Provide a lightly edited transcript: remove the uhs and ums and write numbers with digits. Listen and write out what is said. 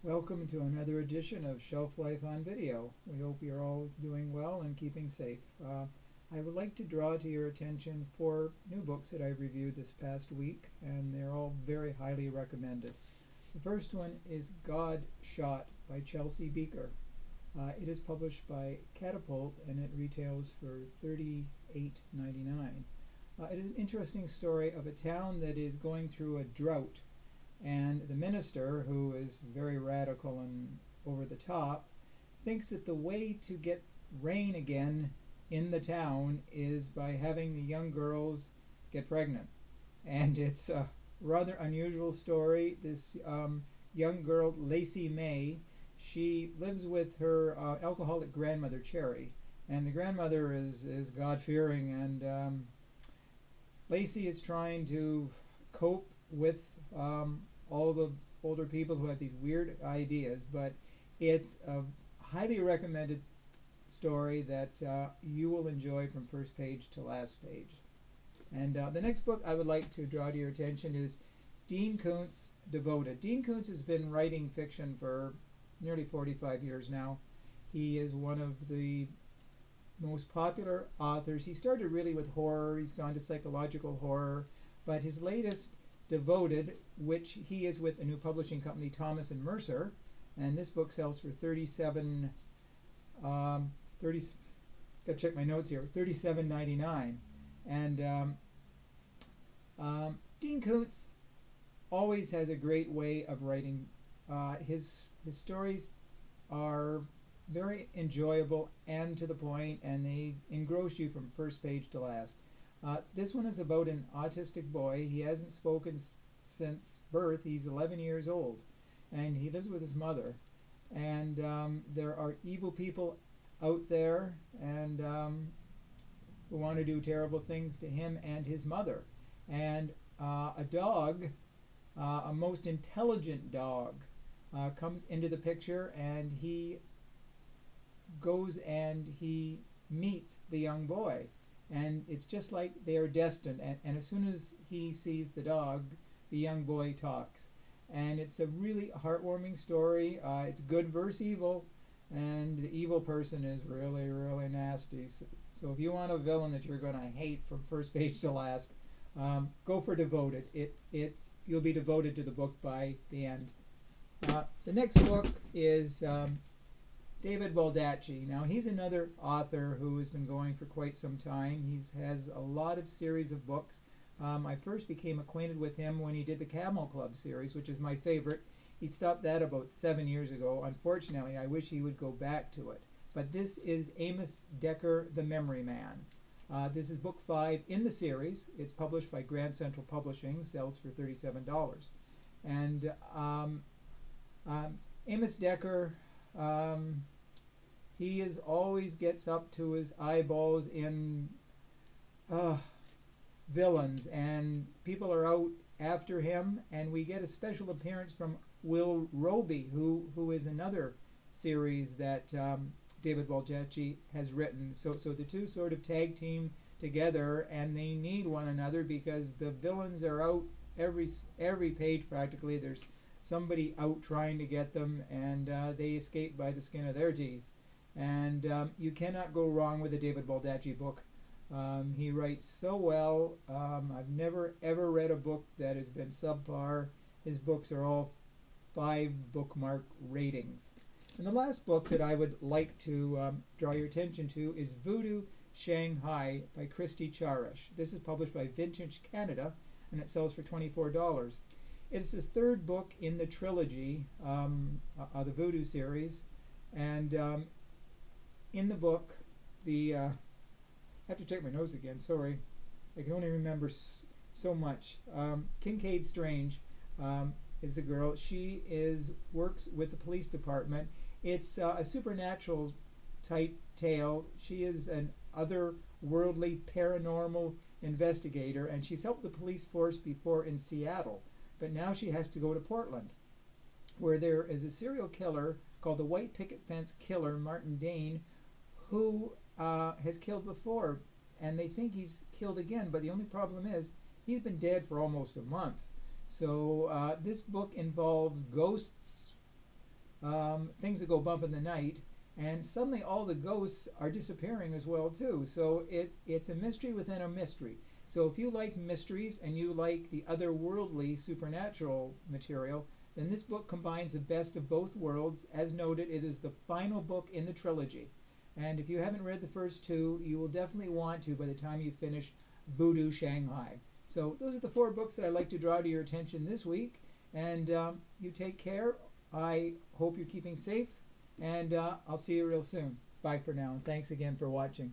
Welcome to another edition of Shelf Life on Video. We hope you're all doing well and keeping safe. I would like to draw to your attention four new books that I've reviewed this past week, and they're all very highly recommended. The first one is God Shot by Chelsea Beaker. It is published by Catapult and it retails for $38.99. It is an interesting story of a town that is going through a drought, and the minister, who is very radical and over the top, thinks that the way to get rain again in the town is by having the young girls get pregnant. And it's a rather unusual story. This young girl, Lacey May, she lives with her alcoholic grandmother, Cherry. And the grandmother is God fearing, and Lacey is trying to cope with all the older people who have these weird ideas, but it's a highly recommended story that you will enjoy from first page to last page. And the next book I would like to draw to your attention is Dean Koontz, Devoted. Dean Koontz has been writing fiction for nearly 45 years now. He is one of the most popular authors. He started really with horror, he's gone to psychological horror, but his latest, Devoted, which he is with a new publishing company, Thomas and Mercer, and this book sells for 30, gotta check my notes here, 37.99. And Dean Koontz always has a great way of writing. His stories are very enjoyable and to the point, and they engross you from first page to last. This one is about an autistic boy. He hasn't spoken since birth. He's 11 years old, and he lives with his mother. And there are evil people out there, and who want to do terrible things to him and his mother. And a dog, a most intelligent dog, comes into the picture, and he goes and he meets the young boy, and it's just like they are destined. And as soon as he sees the dog, the young boy talks, and it's a really heartwarming story. It's good versus evil, and the evil person is really, really nasty. So if you want a villain that you're going to hate from first page to last, go for Devoted. You'll be devoted to the book by the end. The next book is David Baldacci. Now, he's another author who has been going for quite some time. He has a lot of series of books. I first became acquainted with him when he did the Camel Club series, which is my favorite. He stopped that about 7 years ago. Unfortunately, I wish he would go back to it. But this is Amos Decker, The Memory Man. This is book 5 in the series. It's published by Grand Central Publishing, sells for $37. And Amos Decker, he is always gets up to his eyeballs in villains, and people are out after him. And we get a special appearance from Will Roby, who is another series that David Baldacci has written. So the two sort of tag team together, and they need one another because the villains are out every page practically. There's somebody out trying to get them, and they escape by the skin of their teeth. And you cannot go wrong with a David Baldacci book. He writes so well. I've never ever read a book that has been subpar. His books are all 5 bookmark ratings. And the last book that I would like to draw your attention to is Voodoo Shanghai by Christy Charish. This is published by Vintage Canada, and it sells for $24. It's the third book in the trilogy of the Voodoo series, and in the book, I have to check my notes again. Sorry, I can only remember so much. Kincaid Strange is the girl. She works with the police department. It's a supernatural type tale. She is an otherworldly paranormal investigator, and she's helped the police force before in Seattle, but now she has to go to Portland, where there is a serial killer called the White Picket Fence Killer, Martin Dane, who has killed before, and they think he's killed again, but the only problem is he's been dead for almost a month. So this book involves ghosts things that go bump in the night, and suddenly all the ghosts are disappearing as well too. So it's a mystery within a mystery. So if you like mysteries and you like the otherworldly supernatural material, then this book combines the best of both worlds. As noted, it is the final book in the trilogy. And if you haven't read the first two, you will definitely want to by the time you finish Voodoo Shanghai. So those are the four books that I'd like to draw to your attention this week. And you take care. I hope you're keeping safe. And I'll see you real soon. Bye for now. And thanks again for watching.